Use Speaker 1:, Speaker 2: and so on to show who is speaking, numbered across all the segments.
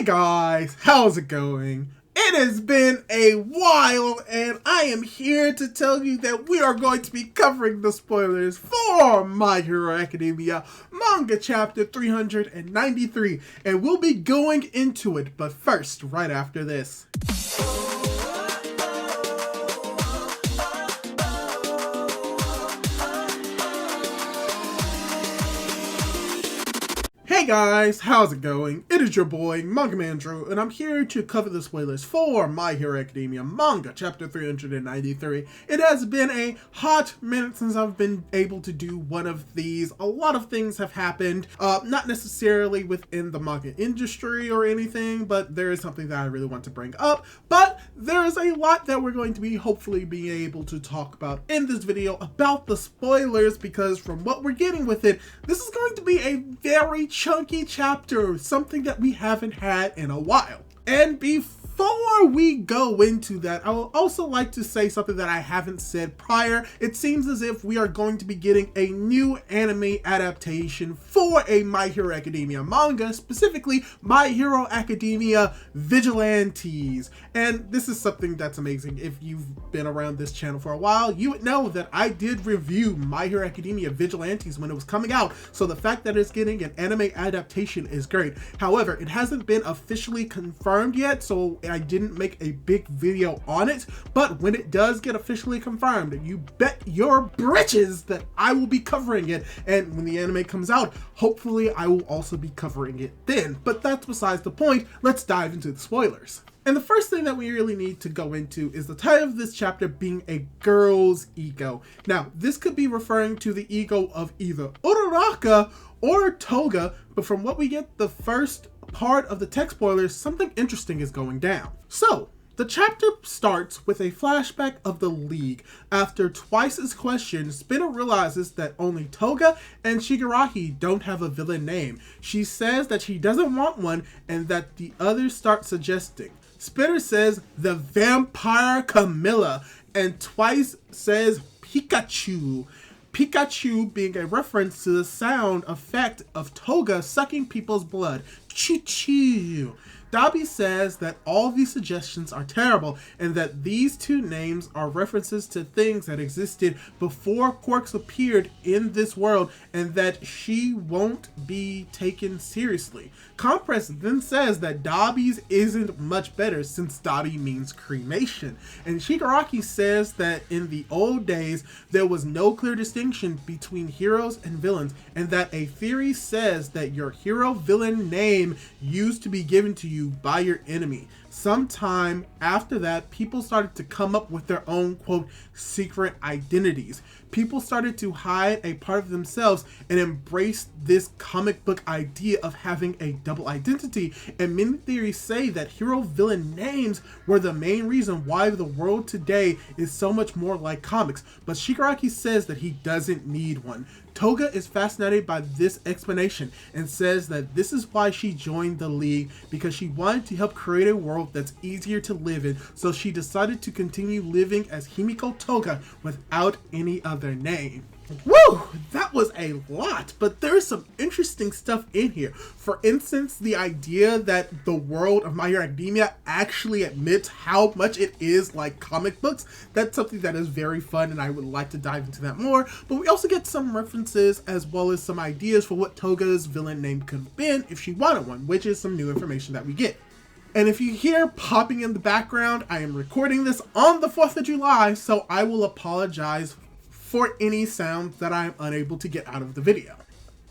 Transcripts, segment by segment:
Speaker 1: Hey guys, how's it going? It has been a while and I am here to tell you that we are going to be covering the spoilers for My Hero Academia Manga Chapter 393 and we'll be going into it, but first, right after this. Hey guys, how's it going? It is your boy, Manga Man Drew, and I'm here to cover the spoilers for My Hero Academia Manga Chapter 393. It has been a hot minute since I've been able to do one of these. A lot of things have happened, not necessarily within the manga industry or anything, but there is something that I really want to bring up. But there is a lot that we're going to be hopefully being able to talk about in this video about the spoilers, because from what we're getting with it, this is going to be a very chunky chapter, something that we haven't had in a while. And before we go into that, I would also like to say something that I haven't said prior. It seems as if we are going to be getting a new anime adaptation for a My Hero Academia manga, specifically My Hero Academia Vigilantes. And this is something that's amazing. If you've been around this channel for a while, you would know that I did review My Hero Academia Vigilantes when it was coming out. So the fact that it's getting an anime adaptation is great. However, it hasn't been officially confirmed yet, so I didn't make a big video on it, but when it does get officially confirmed, you bet your britches that I will be covering it, and when the anime comes out, hopefully I will also be covering it then. But that's besides the point. Let's dive into the spoilers. And the first thing that we really need to go into is the title of this chapter being a girl's ego. Now, this could be referring to the ego of either Uraraka or Toga, but from what we get the first part of the text spoilers, something interesting is going down. So, the chapter starts with a flashback of the League. After Twice's question, Spinner realizes that only Toga and Shigaraki don't have a villain name. She says that she doesn't want one and that the others start suggesting. Spinner says the vampire Camilla, and Twice says Pikachu. Pikachu being a reference to the sound effect of Toga sucking people's blood. Choo-choo. Dabi says that all these suggestions are terrible and that these two names are references to things that existed before quirks appeared in this world and that she won't be taken seriously. Compress then says that Dabi's isn't much better since Dabi means cremation. And Shigaraki says that in the old days there was no clear distinction between heroes and villains, and that a theory says that your hero villain name used to be given to you by your enemy. Sometime after that, people started to come up with their own, quote, secret identities. People started to hide a part of themselves and embrace this comic book idea of having a double identity. And many theories say that hero villain names were the main reason why the world today is so much more like comics. But Shigaraki says that he doesn't need one. Toga is fascinated by this explanation and says that this is why she joined the League, because she wanted to help create a world that's easier to live in, so she decided to continue living as Himiko Toga without any other name. Woo! That was a lot, but there's some interesting stuff in here. For instance, the idea that the world of My Hero Academia actually admits how much it is like comic books. That's something that is very fun, and I would like to dive into that more. But we also get some references as well as some ideas for what Toga's villain name could have been if she wanted one, which is some new information that we get. And if you hear popping in the background, I am recording this on the 4th of July, so I will apologize for any sounds that I am unable to get out of the video.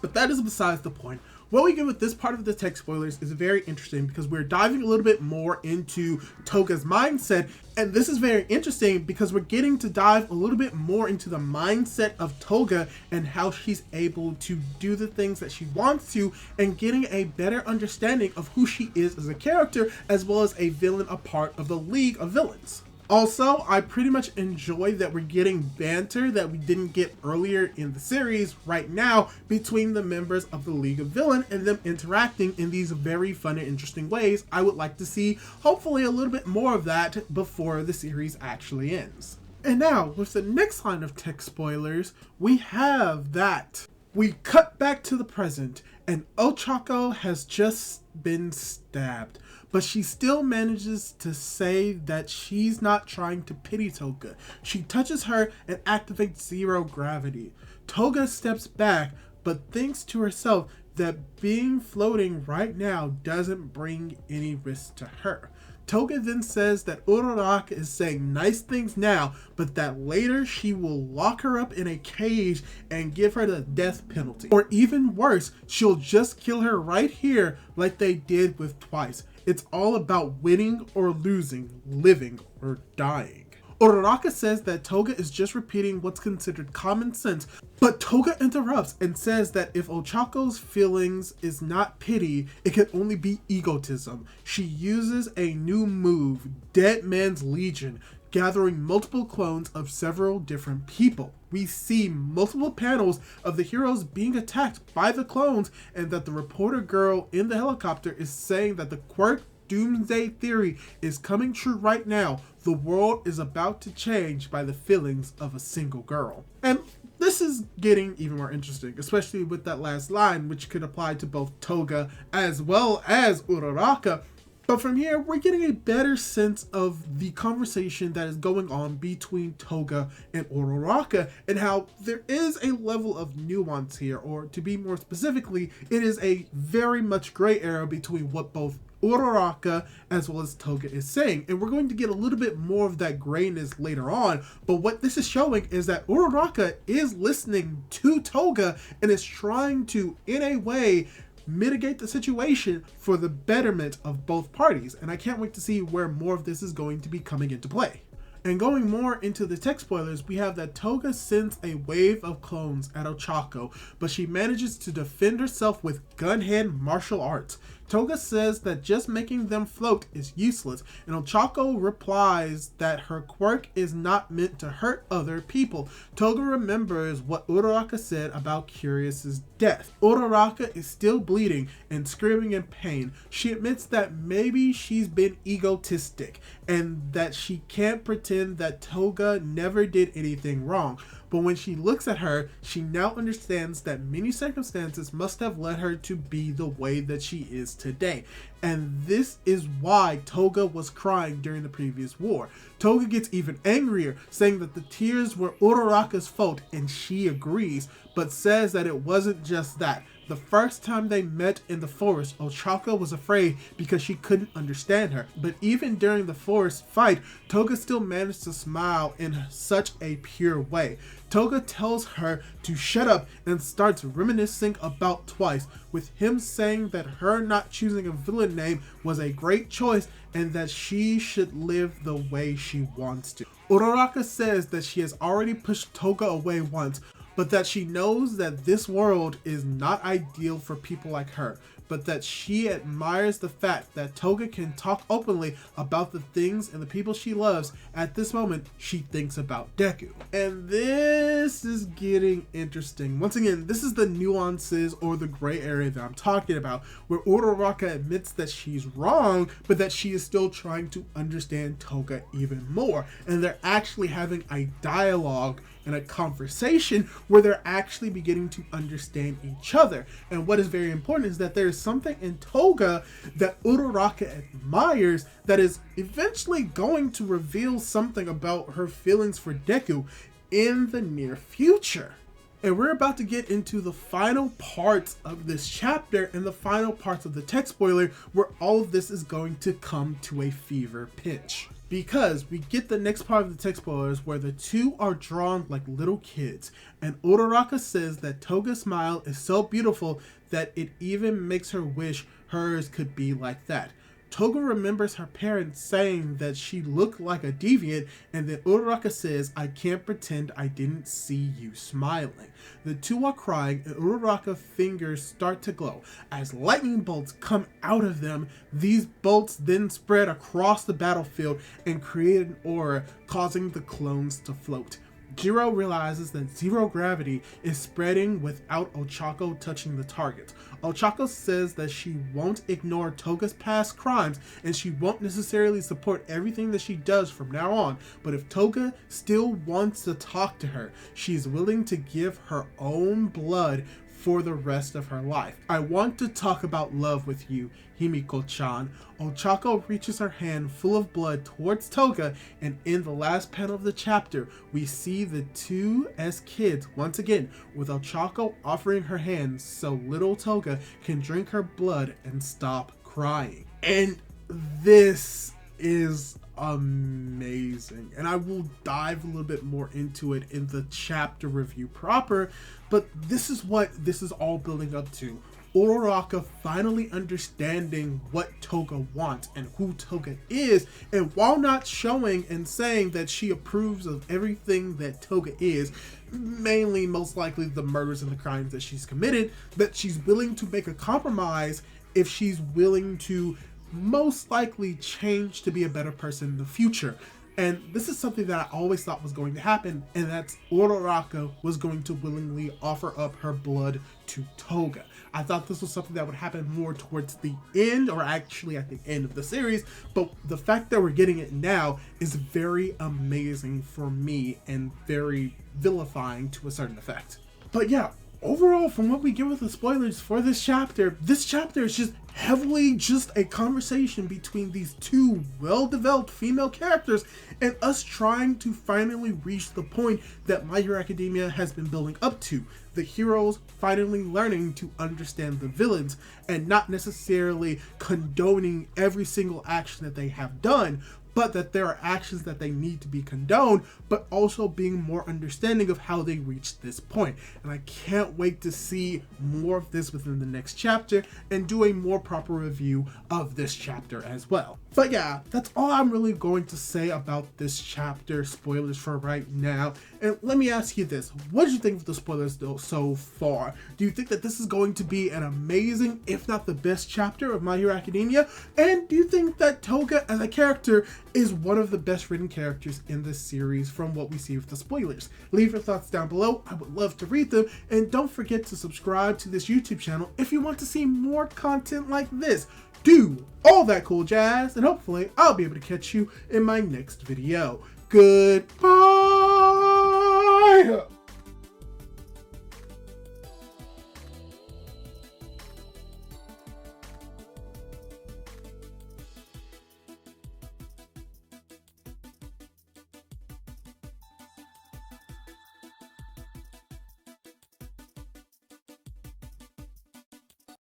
Speaker 1: But that is besides the point. What we get with this part of the text spoilers is very interesting because we're diving a little bit more into Toga's mindset, and this is very interesting because we're getting to dive a little bit more into the mindset of Toga and how she's able to do the things that she wants to, and getting a better understanding of who she is as a character as well as a villain, a part of the League of Villains. Also, I pretty much enjoy that we're getting banter that we didn't get earlier in the series right now between the members of the League of Villain and them interacting in these very fun and interesting ways. I would like to see hopefully a little bit more of that before the series actually ends. And now, with the next line of text spoilers, we have that. We cut back to the present, and Ochako has just been stabbed. But she still manages to say that she's not trying to pity Toga. She touches her and activates zero gravity. Toga steps back, but thinks to herself that being floating right now doesn't bring any risk to her. Toga then says that Uraraka is saying nice things now, but that later she will lock her up in a cage and give her the death penalty. Or even worse, she'll just kill her right here like they did with Twice. It's all about winning or losing, living or dying. Uraraka says that Toga is just repeating what's considered common sense, but Toga interrupts and says that if Ochako's feelings is not pity, it can only be egotism. She uses a new move, Dead Man's Legion, gathering multiple clones of several different people. We see multiple panels of the heroes being attacked by the clones, and that the reporter girl in the helicopter is saying that the QUIRK doomsday theory is coming true right now. The world is about to change by the feelings of a single girl. And this is getting even more interesting, especially with that last line, which could apply to both Toga as well as Uraraka. But from here, we're getting a better sense of the conversation that is going on between Toga and Uraraka, and how there is a level of nuance here, or to be more specifically, it is a very much gray area between what both Uraraka as well as Toga is saying. And we're going to get a little bit more of that grayness later on, but what this is showing is that Uraraka is listening to Toga and is trying to, in a way, mitigate the situation for the betterment of both parties. And I can't wait to see where more of this is going to be coming into play. And going more into the tech spoilers, we have that Toga sends a wave of clones at Ochako, but she manages to defend herself with gun-hand martial arts. Toga says that just making them float is useless, and Ochako replies that her quirk is not meant to hurt other people. Toga remembers what Uraraka said about Curious's death. Uraraka is still bleeding and screaming in pain. She admits that maybe she's been egotistic, and that she can't pretend that Toga never did anything wrong. But when she looks at her, she now understands that many circumstances must have led her to be the way that she is today. And this is why Toga was crying during the previous war. Toga gets even angrier, saying that the tears were Uraraka's fault, and she agrees, but says that it wasn't just that. The first time they met in the forest, Ochako was afraid because she couldn't understand her. But even during the forest fight, Toga still managed to smile in such a pure way. Toga tells her to shut up and starts reminiscing about Twice, with him saying that her not choosing a villain name was a great choice and that she should live the way she wants to. Uraraka says that she has already pushed Toga away once, but that she knows that this world is not ideal for people like her, but that she admires the fact that Toga can talk openly about the things and the people she loves. At this moment, she thinks about Deku. And this is getting interesting. Once again, this is the nuances or the gray area that I'm talking about, where Uraraka admits that she's wrong, but that she is still trying to understand Toga even more. And they're actually having a dialogue and a conversation where they're actually beginning to understand each other. And what is very important is that there is something in Toga that Uraraka admires that is eventually going to reveal something about her feelings for Deku in the near future. And we're about to get into the final parts of this chapter and the final parts of the tech spoiler, where all of this is going to come to a fever pitch. Because we get the next part of the tech spoilers where the two are drawn like little kids, and Uraraka says that Toga's smile is so beautiful that it even makes her wish hers could be like that. Toga remembers her parents saying that she looked like a deviant, and then Uraraka says, "I can't pretend I didn't see you smiling." The two are crying, and Uraraka's fingers start to glow. As lightning bolts come out of them, these bolts then spread across the battlefield and create an aura, causing the clones to float. Jiro realizes that zero gravity is spreading without Ochako touching the target. Ochako says that she won't ignore Toga's past crimes, and she won't necessarily support everything that she does from now on, but if Toga still wants to talk to her, she's willing to give her own blood for the rest of her life. I want to talk about love with you, Himiko-chan. Ochako reaches her hand full of blood towards Toga, and in the last panel of the chapter, we see the two as kids once again, with Ochako offering her hand so little Toga can drink her blood and stop crying. And this is amazing, and I will dive a little bit more into it in the chapter review proper, but this is what this is all building up to. Uraraka finally understanding what Toga wants and who Toga is, and while not showing and saying that she approves of everything that Toga is, mainly most likely the murders and the crimes that she's committed, that she's willing to make a compromise if she's willing to most likely change to be a better person in the future. And this is something that I always thought was going to happen, and that's Uraraka was going to willingly offer up her blood to Toga. I thought this was something that would happen more towards the end, or actually at the end of the series, but the fact that we're getting it now is very amazing for me and very vilifying to a certain effect. But yeah, overall, from what we get with the spoilers for this chapter is just heavily just a conversation between these two well-developed female characters and us trying to finally reach the point that My Hero Academia has been building up to. The heroes finally learning to understand the villains and not necessarily condoning every single action that they have done, but that there are actions that they need to be condoned, but also being more understanding of how they reached this point. And I can't wait to see more of this within the next chapter and do a more proper review of this chapter as well. But yeah, that's all I'm really going to say about this chapter. Spoilers for right now. And let me ask you this. What did you think of the spoilers though so far? Do you think that this is going to be an amazing, if not the best chapter of My Hero Academia? And do you think that Toga as a character is one of the best written characters in this series from what we see with the spoilers? Leave your thoughts down below. I would love to read them. And don't forget to subscribe to this YouTube channel if you want to see more content like this. Do all that cool jazz, and hopefully I'll be able to catch you in my next video. Goodbye!